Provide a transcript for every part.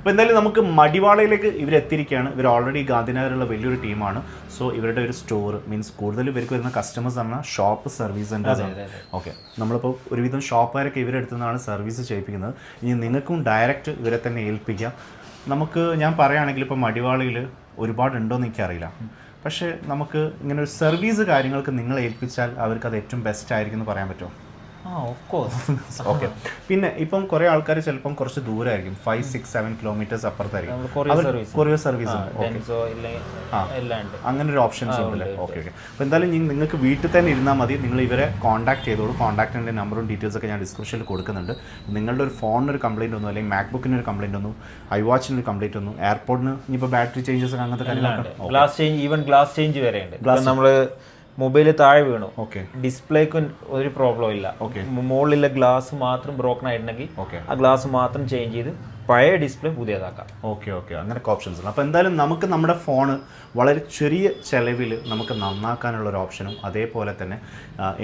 അപ്പോൾ എന്തായാലും നമുക്ക് മടിവാളയിലേക്ക് ഇവരെത്തിയിരിക്കുകയാണ്. ഇവർ ഓൾറെഡി ഗാന്ധിനഗറിലുള്ള വലിയൊരു ടീമാണ്. സോ ഇവരുടെ ഒരു സ്റ്റോർ മീൻസ് കൂടുതൽ ഇവർക്ക് വരുന്ന കസ്റ്റമേഴ്സ് പറഞ്ഞാൽ ഷോപ്പ് സർവീസ് സെൻറ്റേഴ്സാണ്. ഓക്കെ, നമ്മളിപ്പോൾ ഒരുവിധം ഷോപ്പുകാരൊക്കെ ഇവരെടുത്തു നിന്നാണ് സർവീസ് ചെയ്യിപ്പിക്കുന്നത്. ഇനി നിങ്ങൾക്കും ഡയറക്റ്റ് ഇവരെ തന്നെ ഏൽപ്പിക്കാം. നമുക്ക് ഞാൻ പറയുകയാണെങ്കിൽ ഇപ്പോൾ മടിവാളയിൽ ഒരുപാടുണ്ടോയെന്ന് എനിക്കറിയില്ല. പക്ഷേ നമുക്ക് ഇങ്ങനെ ഒരു സർവീസ് കാര്യങ്ങൾക്ക് നിങ്ങളെ ഏൽപ്പിച്ചാൽ അവർക്ക് അത് ഏറ്റവും ബെസ്റ്റ് ആയിരിക്കും എന്ന് പറയാൻ പറ്റുമോ? Of course. ഓക്കെ. പിന്നെ ഇപ്പം കുറേ ആൾക്കാർ ചിലപ്പം കുറച്ച് ദൂരമായിരിക്കും, 5-6-7 കിലോമീറ്റേഴ്സ് അപ്പുറത്തായിരിക്കും. കൊറിയർ സർവീസ് അങ്ങനെ ഒരു ഓപ്ഷൻസ് ഉണ്ടല്ലേ? Okay okay. അപ്പോൾ എന്തായാലും നിങ്ങൾക്ക് വീട്ടിൽ തന്നെ ഇരുന്നാൽ മതി. നിങ്ങൾ ഇവരെ കോൺടാക്ട് ചെയ്തോളൂ. കോൺടാക്റ്റിൻ്റെ നമ്പറും ഡീറ്റെയിൽസൊക്കെ ഞാൻ ഡിസ്ക്രിപ്ഷനിൽ കൊടുക്കുന്നുണ്ട്. നിങ്ങളുടെ ഒരു ഫോണിനൊരു കംപ്ലയിൻ്റ് ഒന്നും, അല്ലെങ്കിൽ മാക്ബുക്കിന് ഒരു കംപ്ലയിൻ്റ് ഒന്നും, iWatchന് കംപ്ലയിൻ്റ് ഒന്നും, എയർപോർട്ടിന് ഇനിയിപ്പോൾ ബാറ്ററി ചേഞ്ചസ് ഒക്കെ അങ്ങനത്തെ കാര്യങ്ങളൊക്കെ, ഗ്ലാസ് ചേഞ്ച് വരെ ഉണ്ട്. നമ്മൾ മൊബൈൽ താഴെ വീണു, ഓക്കെ, ഡിസ്പ്ലേക്ക് ഒരു പ്രോബ്ലം ഇല്ല, ഓക്കെ, മുകളിലുള്ള ഗ്ലാസ് മാത്രം ബ്രോക്കൺ ആയിട്ടുണ്ടെങ്കിൽ ആ ഗ്ലാസ് മാത്രം ചേഞ്ച് ചെയ്ത് പഴയ ഡിസ്പ്ലേ പുതിയതാക്കാം. ഓക്കെ ഓക്കെ, അങ്ങനെയൊക്കെ ഓപ്ഷൻസ് ഉണ്ട്. അപ്പോൾ എന്തായാലും നമുക്ക് നമ്മുടെ ഫോണ് വളരെ ചെറിയ ചിലവിൽ നമുക്ക് നന്നാക്കാനുള്ളൊരു ഓപ്ഷനും, അതേപോലെ തന്നെ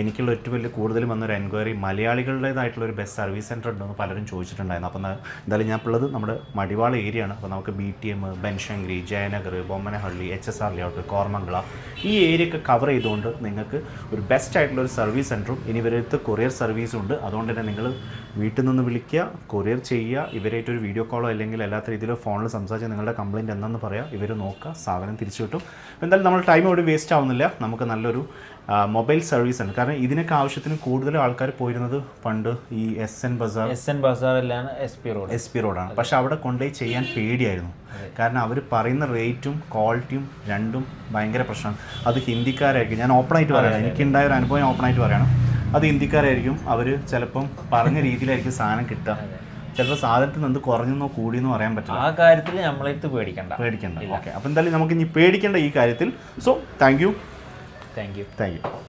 എനിക്കുള്ള ഏറ്റവും വലിയ കൂടുതലും വന്നൊരു എൻക്വയറി മലയാളികളുടേതായിട്ടുള്ളൊരു ബെസ്റ്റ് സർവീസ് സെൻറ്റർ ഉണ്ടെന്ന് പലരും ചോദിച്ചിട്ടുണ്ടായിരുന്നു. അപ്പോൾ എന്തായാലും ഞാൻ ഉള്ളത് നമ്മുടെ മടിവാള ഏരിയയാണ്. അപ്പോൾ നമുക്ക് BTM, Banashankari, Jayanagar, Bommanahalli, HSR layout, Koramangala ഈ ഏരിയ ഒക്കെ കവർ ചെയ്തുകൊണ്ട് നിങ്ങൾക്ക് ഒരു ബെസ്റ്റ് ആയിട്ടുള്ള ഒരു സർവീസ് സെൻറ്ററും ഇനി ഇവരടുത്ത് കൊറിയർ സർവീസും ഉണ്ട്. അതുകൊണ്ട് തന്നെ നിങ്ങൾ വീട്ടിൽ നിന്ന് വിളിക്കുക, കൊറിയർ ചെയ്യുക, ഇവരായിട്ടൊരു വീഡിയോ കോളോ അല്ലെങ്കിൽ എല്ലാത്ത രീതിയിലോ ഫോണിൽ സംസാരിച്ച് നിങ്ങളുടെ കംപ്ലയിൻറ്റ് എന്താണെന്ന് പറയാം, ഇവർ നോക്കുക, സാധനം തിരിച്ചു കിട്ടും. എന്തായാലും നമ്മൾ ടൈം ഇവിടെ വേസ്റ്റ് ആവുന്നില്ല. നമുക്ക് നല്ലൊരു മൊബൈൽ സർവീസ് ഉണ്ട്. കാരണം ഇതിനൊക്കെ ആവശ്യത്തിന് കൂടുതൽ ആൾക്കാർ പോയിരുന്നത് പണ്ട് ഈ SN ബസാറിലാണ്, SP റോഡാണ്. പക്ഷെ അവിടെ കൊണ്ടുപോയി ചെയ്യാൻ പേടിയായിരുന്നു. കാരണം അവർ പറയുന്ന റേറ്റും ക്വാളിറ്റിയും രണ്ടും ഭയങ്കര പ്രശ്നമാണ്. അത് ഹിന്ദിക്കാരായിരിക്കും. ഞാൻ ഓപ്പണായിട്ട് പറയണം, എനിക്കുണ്ടായ ഒരു അനുഭവം ഞാൻ ഓപ്പണായിട്ട് പറയണം. അത് ഹിന്ദിക്കാരായിരിക്കും. അവർ ചിലപ്പം പറഞ്ഞ രീതിയിലായിരിക്കും സാധനം കിട്ടുക. ചിലപ്പോൾ സാധനത്തിൽ നിന്ന് കുറഞ്ഞെന്നോ കൂടിയെന്നോ അറിയാൻ പറ്റില്ല. ആ കാര്യത്തിൽ നമ്മളെടുത്ത് പേടിക്കണ്ട. ഓക്കെ, അപ്പോൾ എന്തായാലും നമുക്ക് ഇനി പേടിക്കേണ്ട ഈ കാര്യത്തിൽ. So thank you.